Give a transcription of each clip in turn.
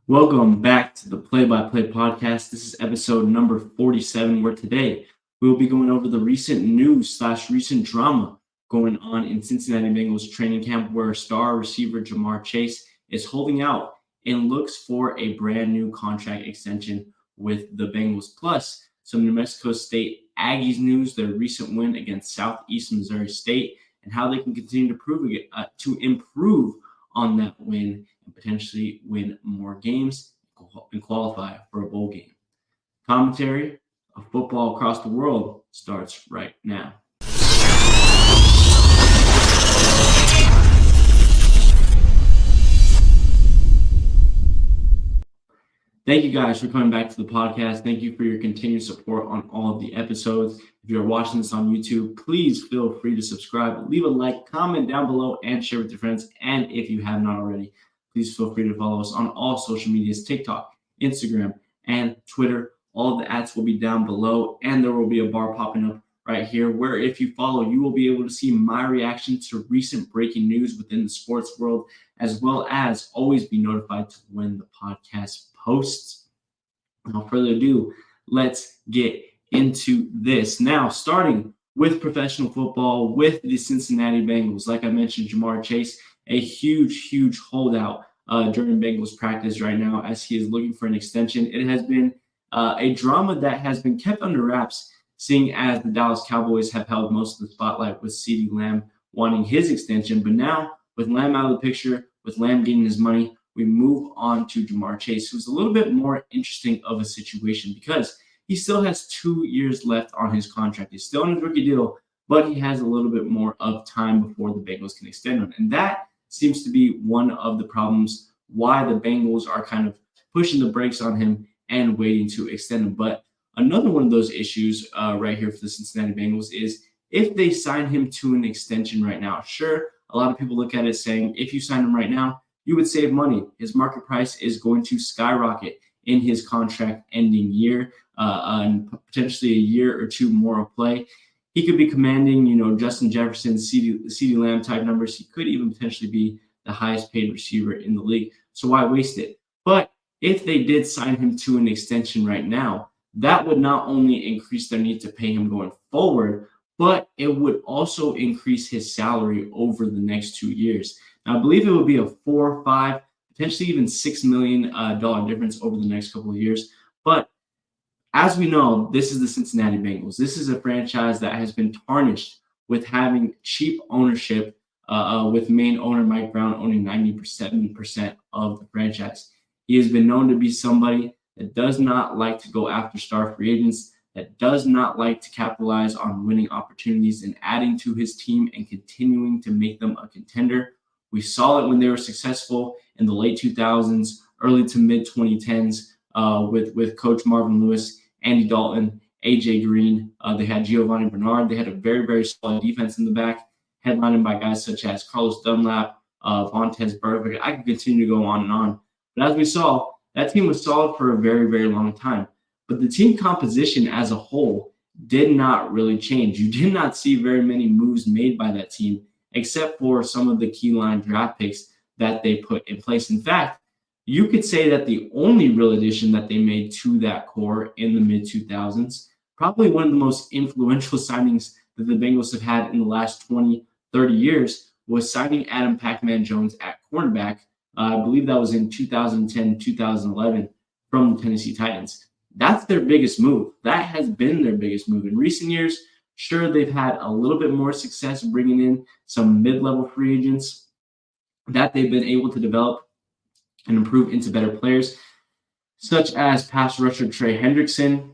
Welcome back to the Play-by-Play podcast. This is episode number 47, where today we will be going over the recent news / recent drama going on in Cincinnati Bengals training camp, where star receiver Ja'Marr Chase is holding out and looks for a brand new contract extension with the Bengals. Plus, some New Mexico State Aggies news, their recent win against Southeast Missouri State, and how they can continue to improve on that win and potentially win more games and qualify for a bowl game. Commentary of football across the world starts right now. Thank you guys for coming back to the podcast. Thank you for your continued support on all of the episodes. If you're watching this on YouTube, please feel free to subscribe, leave a like, comment down below, and share with your friends. And if you have not already, please feel free to follow us on all social medias, TikTok, Instagram, and Twitter. All of the ads will be down below, and there will be a bar popping up right here where if you follow, you will be able to see my reaction to recent breaking news within the sports world, as well as always be notified to when the podcast posts. Without further ado, let's get into this. Now, starting with professional football with the Cincinnati Bengals. Like I mentioned, Ja'Marr Chase, a huge holdout during Bengals practice right now as he is looking for an extension. It has been a drama that has been kept under wraps, seeing as the Dallas Cowboys have held most of the spotlight with CeeDee Lamb wanting his extension. But now, with Lamb out of the picture, with Lamb getting his money, we move on to Ja'Marr Chase, who's a little bit more interesting of a situation because he still has 2 years left on his contract. He's still on his rookie deal, but he has a little bit more of time before the Bengals can extend him. And that seems to be one of the problems why the Bengals are kind of pushing the brakes on him and waiting to extend him. But another one of those issues right here for the Cincinnati Bengals is if they sign him to an extension right now. Sure, a lot of people look at it saying if you sign him right now, you would save money. His market price is going to skyrocket in his contract ending year, and potentially a year or two more of play. He could be commanding, Justin Jefferson, CeeDee Lamb type numbers. He could even potentially be the highest paid receiver in the league. So why waste it? But if they did sign him to an extension right now, that would not only increase their need to pay him going forward, but it would also increase his salary over the next 2 years. Now, I believe it would be a $4, $5, potentially even $6 million difference over the next couple of years. But as we know, this is the Cincinnati Bengals. This is a franchise that has been tarnished with having cheap ownership, with main owner Mike Brown owning 97% of the franchise. He has been known to be somebody that does not like to go after star free agents, that does not like to capitalize on winning opportunities and adding to his team and continuing to make them a contender. We saw it when they were successful in the late 2000s, early to mid 2010s with Coach Marvin Lewis, Andy Dalton, AJ Green. They had Giovanni Bernard. They had a very solid defense in the back, headlined by guys such as Carlos Dunlap, Vontaze Burfict. I could continue to go on and on. But as we saw, that team was solid for a very long time. But the team composition as a whole did not really change. You did not see very many moves made by that team, except for some of the key line draft picks that they put in place. In fact, you could say that the only real addition that they made to that core in the mid-2000s, probably one of the most influential signings that the Bengals have had in the last 20, 30 years, was signing Adam Pac-Man Jones at cornerback. I believe that was in 2010, 2011 from the Tennessee Titans. That's their biggest move. That has been their biggest move. In recent years, sure, they've had a little bit more success bringing in some mid-level free agents that they've been able to develop and improve into better players, such as pass rusher Trey Hendrickson.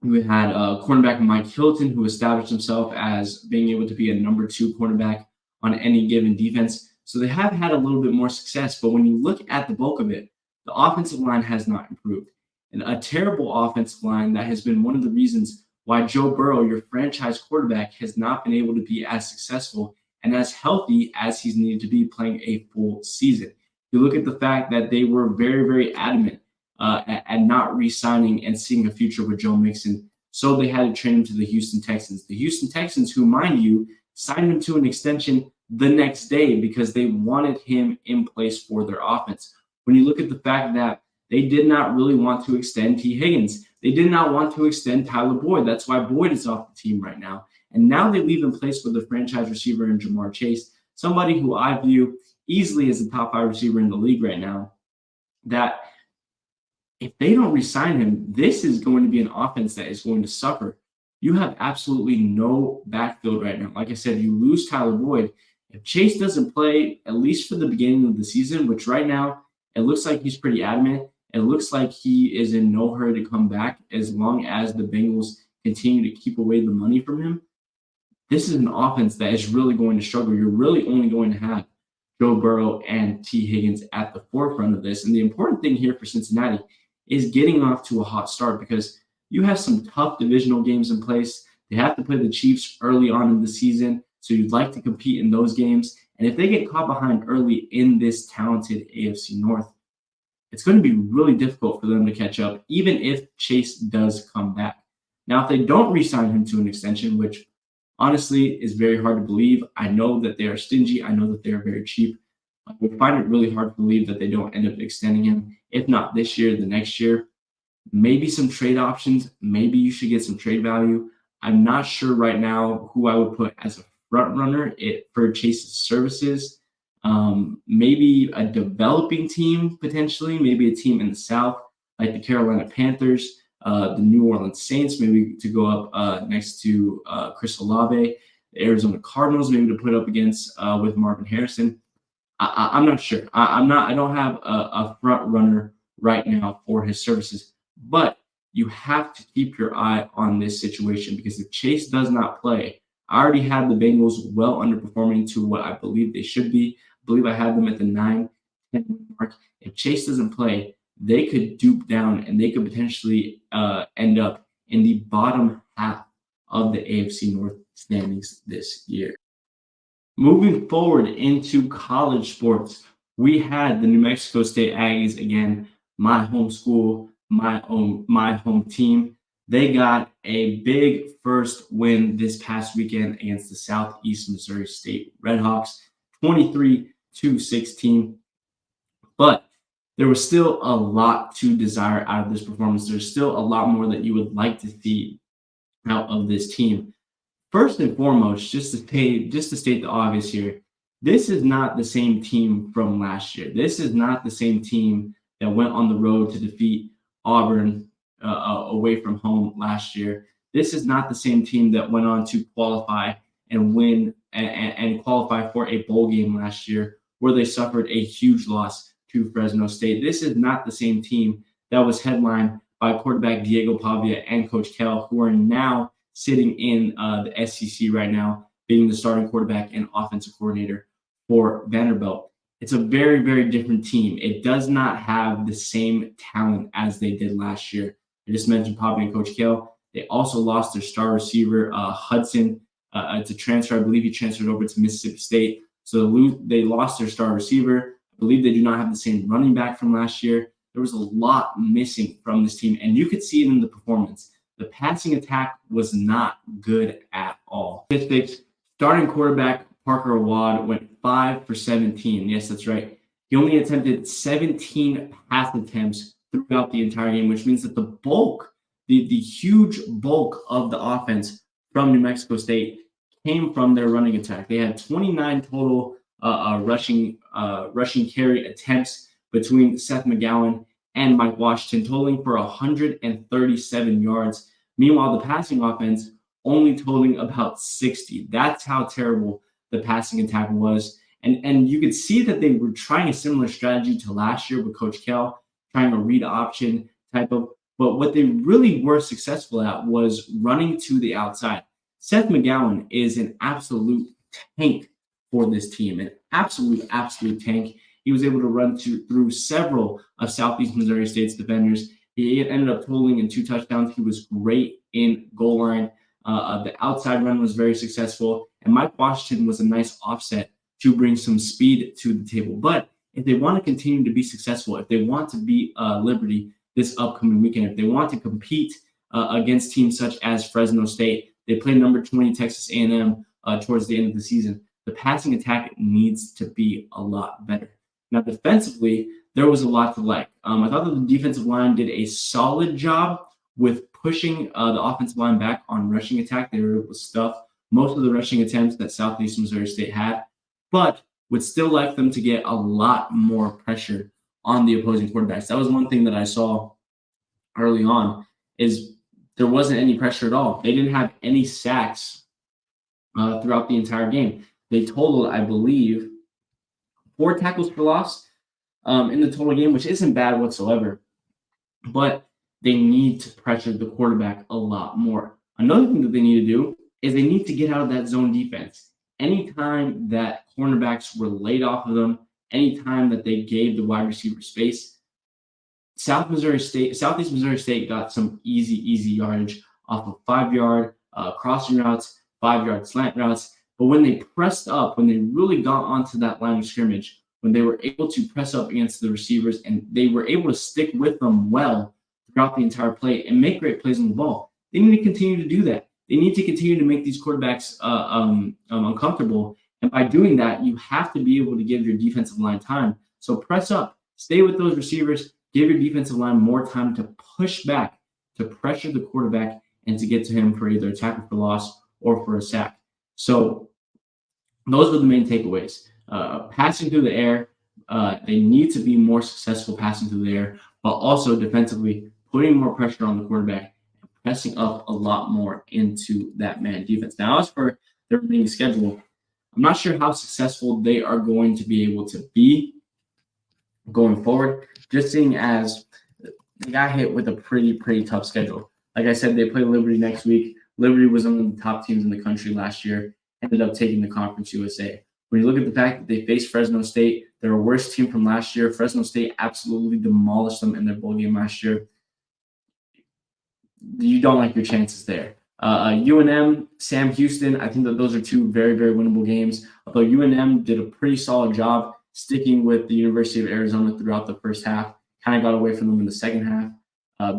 We had cornerback Mike Hilton, who established himself as being able to be a number 2 cornerback on any given defense. So they have had a little bit more success. But when you look at the bulk of it, the offensive line has not improved. And a terrible offensive line that has been one of the reasons why Joe Burrow, your franchise quarterback, has not been able to be as successful and as healthy as he's needed to be playing a full season. You look at the fact that they were very adamant at not re-signing and seeing a future with Joe Mixon, so they had to trade him to the Houston Texans. The Houston Texans, who, mind you, signed him to an extension the next day because they wanted him in place for their offense. When you look at the fact that They did not really want to extend T. Higgins. They did not want to extend Tyler Boyd. That's why Boyd is off the team right now. And now they leave in place with the franchise receiver in Jamar Chase, somebody who I view easily as the top 5 receiver in the league right now, that if they don't resign him, this is going to be an offense that is going to suffer. You have absolutely no backfield right now. Like I said, you lose Tyler Boyd. If Chase doesn't play, at least for the beginning of the season, which right now it looks like he's pretty adamant, it looks like he is in no hurry to come back as long as the Bengals continue to keep away the money from him. This is an offense that is really going to struggle. You're really only going to have Joe Burrow and T. Higgins at the forefront of this. And the important thing here for Cincinnati is getting off to a hot start, because you have some tough divisional games in place. They have to play the Chiefs early on in the season, so you'd like to compete in those games. And if they get caught behind early in this talented AFC North, it's going to be really difficult for them to catch up, even if Chase does come back. Now, if they don't re-sign him to an extension, which honestly is very hard to believe. I know that they are stingy. I know that they are very cheap. I would find it really hard to believe that they don't end up extending him. If not this year, the next year. Maybe some trade options. Maybe you should get some trade value. I'm not sure right now who I would put as a front runner for Chase's services. Maybe a developing team, potentially. Maybe a team in the South, like the Carolina Panthers, the New Orleans Saints, maybe to go up next to Chris Olave, the Arizona Cardinals, maybe to put up against with Marvin Harrison. I'm not sure. I don't have a front runner right now for his services, but you have to keep your eye on this situation, because if Chase does not play, I already have the Bengals well underperforming to what I believe they should be. I believe I have them at the 9-10 mark. If Chase doesn't play, they could dupe down and they could potentially end up in the bottom half of the AFC North standings this year. Moving forward into college sports, we had the New Mexico State Aggies again, my home school, my home team. They got a big first win this past weekend against the Southeast Missouri State Redhawks, 23-16. But there was still a lot to desire out of this performance. There's still a lot more that you would like to see out of this team. First and foremost, just to state the obvious here, this is not the same team from last year. This is not the same team that went on the road to defeat Auburn away from home last year. This is not the same team that went on to qualify and win and qualify for a bowl game last year, where they suffered a huge loss to Fresno State. This is not the same team that was headlined by quarterback Diego Pavia and Coach Kell, who are now sitting in the SEC right now, being the starting quarterback and offensive coordinator for Vanderbilt. It's a very, very different team. It does not have the same talent as they did last year. I just mentioned Pavia and Coach Kell. They also lost their star receiver, Hudson, to transfer. I believe he transferred over to Mississippi State. So they lost their star receiver. I believe they do not have the same running back from last year. There was a lot missing from this team, and you could see it in the performance. The passing attack was not good at all. Statistics: starting quarterback Parker Awad went 5 for 17. Yes, that's right. He only attempted 17 pass attempts throughout the entire game, which means that the huge bulk of the offense from New Mexico State came from their running attack. They had 29 total rushing carry attempts between Seth McGowan and Mike Washington, totaling for 137 yards. Meanwhile, the passing offense only totaling about 60. That's how terrible the passing attack was. And you could see that they were trying a similar strategy to last year with Coach Kell, trying a read option type of, but what they really were successful at was running to the outside. Seth McGowan is an absolute tank for this team, an absolute tank. He was able to run through several of Southeast Missouri State's defenders. He ended up totaling in 2 touchdowns. He was great in goal line. The outside run was very successful, and Mike Washington was a nice offset to bring some speed to the table. But if they want to continue to be successful, if they want to beat Liberty this upcoming weekend, if they want to compete against teams such as Fresno State, they play number 20 Texas A&M towards the end of the season. The passing attack needs to be a lot better. Now, defensively, there was a lot to like. I thought that the defensive line did a solid job with pushing the offensive line back on rushing attack. They were able to stuff most of the rushing attempts that Southeast Missouri State had, but would still like them to get a lot more pressure on the opposing quarterbacks. That was one thing that I saw early on is there wasn't any pressure at all. They didn't have any sacks throughout the entire game. They totaled, I believe, 4 tackles for loss in the total game, which isn't bad whatsoever. But they need to pressure the quarterback a lot more. Another thing that they need to do is they need to get out of that zone defense. Anytime that cornerbacks were laid off of them, anytime that they gave the wide receiver space, Southeast Missouri State got some easy yardage off of 5-yard crossing routes, 5-yard slant routes. But when they pressed up, when they really got onto that line of scrimmage, when they were able to press up against the receivers and they were able to stick with them well throughout the entire play and make great plays on the ball, they need to continue to do that. They need to continue to make these quarterbacks uncomfortable. And by doing that, you have to be able to give your defensive line time. So press up, stay with those receivers, give your defensive line more time to push back, to pressure the quarterback, and to get to him for either a tackle for loss or for a sack. So those are the main takeaways. Passing through the air, they need to be more successful passing through the air, but also defensively putting more pressure on the quarterback and pressing up a lot more into that man defense. Now, as for their remaining schedule, I'm not sure how successful they are going to be able to be going forward, just seeing as they got hit with a pretty tough schedule. Like I said, they play Liberty next week. Liberty was one of the top teams in the country last year, ended up taking the Conference USA. When you look at the fact that they faced Fresno State, they're a worse team from last year. Fresno State absolutely demolished them in their bowl game last year. You don't like your chances there. UNM, Sam Houston, I think that those are two very winnable games. Although UNM did a pretty solid job sticking with the University of Arizona throughout the first half, kind of got away from them in the second half.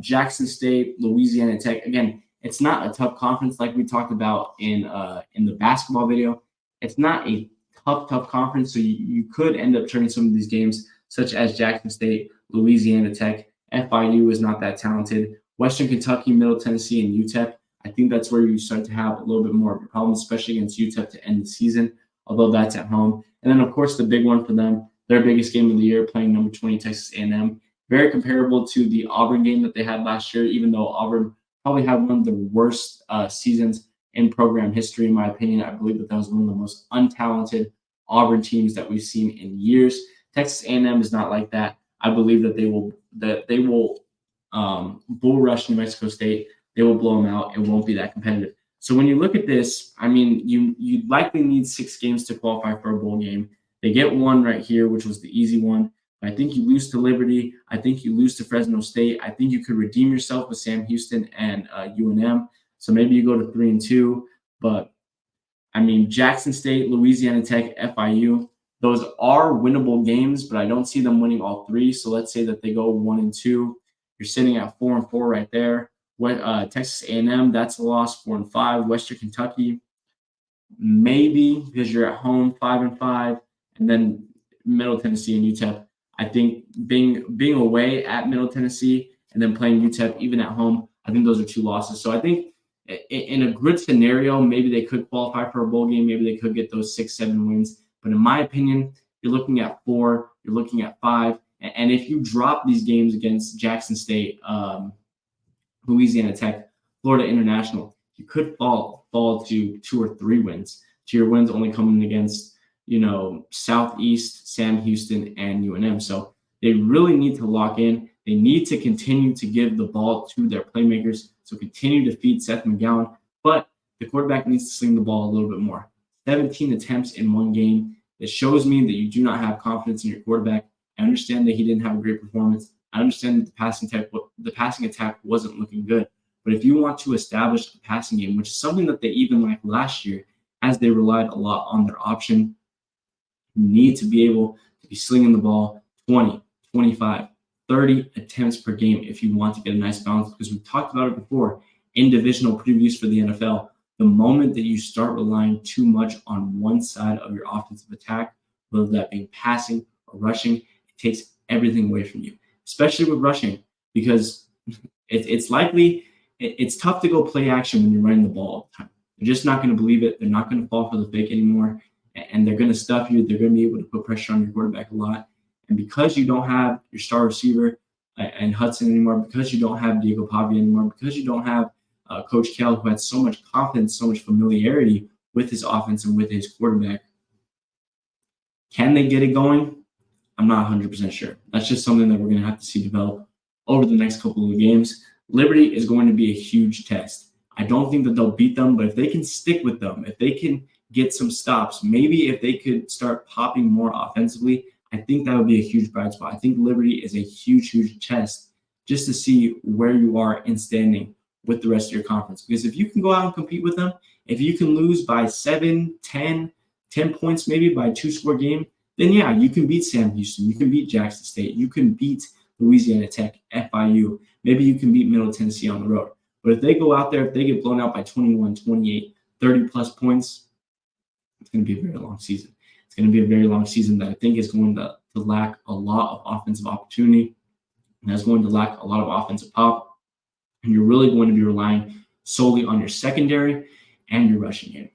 Jackson State, Louisiana Tech. Again, it's not a tough conference like we talked about in the basketball video. It's not a tough conference, so you could end up turning some of these games, such as Jackson State, Louisiana Tech. FIU is not that talented. Western Kentucky, Middle Tennessee, and UTEP. I think that's where you start to have a little bit more of a problem, especially against UTEP to end the season, although that's at home. And then, of course, the big one for them, their biggest game of the year, playing number 20 Texas A&M. Very comparable to the Auburn game that they had last year, even though Auburn probably had one of the worst seasons in program history, in my opinion. I believe that was one of the most untalented Auburn teams that we've seen in years. Texas A&M is not like that. I believe that they will bull rush New Mexico State. They will blow them out. It won't be that competitive. So when you look at this, I mean, you likely need 6 games to qualify for a bowl game. They get one right here, which was the easy one. I think you lose to Liberty. I think you lose to Fresno State. I think you could redeem yourself with Sam Houston and UNM. So maybe you go to 3-2. But I mean, Jackson State, Louisiana Tech, FIU, those are winnable games, but I don't see them winning all 3. So let's say that they go 1-2. You're sitting at 4-4 right there. Texas A&M, that's a loss, 4-5. Western Kentucky, maybe because you're at home, 5-5, and then Middle Tennessee and UTEP. I think being away at Middle Tennessee and then playing UTEP even at home, I think those are 2 losses. So I think in a good scenario, maybe they could qualify for a bowl game. Maybe they could get those 6-7 wins. But in my opinion, you're looking at 4, you're looking at 5. And if you drop these games against Jackson State, Louisiana Tech, Florida International, you could fall to 2 or 3 wins. To your wins only coming against, Southeast, Sam Houston, and UNM. So they really need to lock in. They need to continue to give the ball to their playmakers. So continue to feed Seth McGowan, but the quarterback needs to sling the ball a little bit more. 17 attempts in one game. It shows me that you do not have confidence in your quarterback. I understand that he didn't have a great performance. I understand that the passing attack wasn't looking good. But if you want to establish a passing game, which is something that they even liked last year, as they relied a lot on their option, you need to be able to be slinging the ball 20, 25, 30 attempts per game if you want to get a nice balance. Because we've talked about it before in divisional previews for the NFL. The moment that you start relying too much on one side of your offensive attack, whether that being passing or rushing, it takes everything away from you, especially with rushing, because it's likely it's tough to go play action when you're running the ball all the time. They're just not going to believe it. They're not going to fall for the fake anymore, and they're going to stuff you. They're going to be able to put pressure on your quarterback a lot. And because you don't have your star receiver and Hudson anymore, because you don't have Diego Pavia anymore, because you don't have Coach Kell, who had so much confidence, so much familiarity with his offense and with his quarterback, can they get it going? I'm not 100% sure. That's just something that we're going to have to see develop over the next couple of games. Liberty is going to be a huge test. I don't think that they'll beat them, but if they can stick with them, if they can get some stops, maybe if they could start popping more offensively, I think that would be a huge bright spot. I think Liberty is a huge, huge test just to see where you are in standing with the rest of your conference. Because if you can go out and compete with them, if you can lose by 7, 10 points maybe by a 2-score game, then yeah, you can beat Sam Houston, you can beat Jackson State, you can beat Louisiana Tech, FIU, maybe you can beat Middle Tennessee on the road. But if they go out there, if they get blown out by 21, 28, 30-plus points, it's going to be a very long season. It's going to be a very long season that I think is going to lack a lot of offensive opportunity, and that's going to lack a lot of offensive pop. And you're really going to be relying solely on your secondary and your rushing game.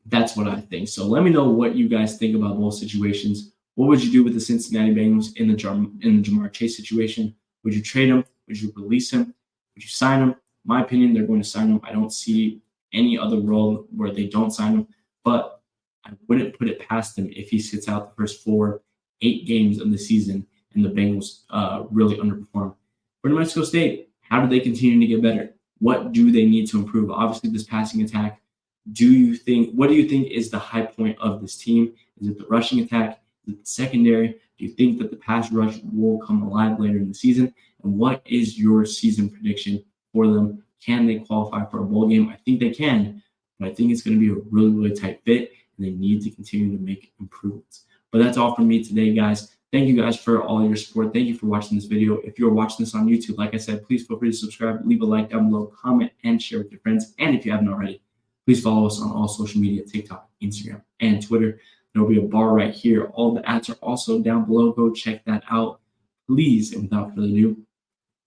That's what I think. So let me know what you guys think about both situations. What would you do with the Cincinnati Bengals in the Jamar Chase situation? Would you trade him? Would you release him? Would you sign him? In my opinion, they're going to sign him. I don't see any other role where they don't sign him, but I wouldn't put it past him if he sits out the first 4-8 games of the season and the Bengals really underperform. For New Mexico State, how do they continue to get better? What do they need to improve? Obviously, this passing attack. What do you think is the high point of this team? Is it the rushing attack? Is it the secondary? Do you think that the pass rush will come alive later in the season? And what is your season prediction for them? Can they qualify for a bowl game? I think they can, but I think it's going to be a really, really tight fit, and they need to continue to make improvements. But that's all from me today, guys. Thank you guys for all your support. Thank you for watching this video. If you're watching this on YouTube, like I said, please feel free to subscribe, leave a like down below, comment, and share with your friends. And if you haven't already, please follow us on all social media, TikTok, Instagram, and Twitter. There will be a bar right here. All the ads are also down below. Go check that out, please. And without further ado,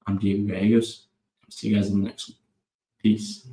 I'm Diego Gallegos. See you guys in the next one. Peace.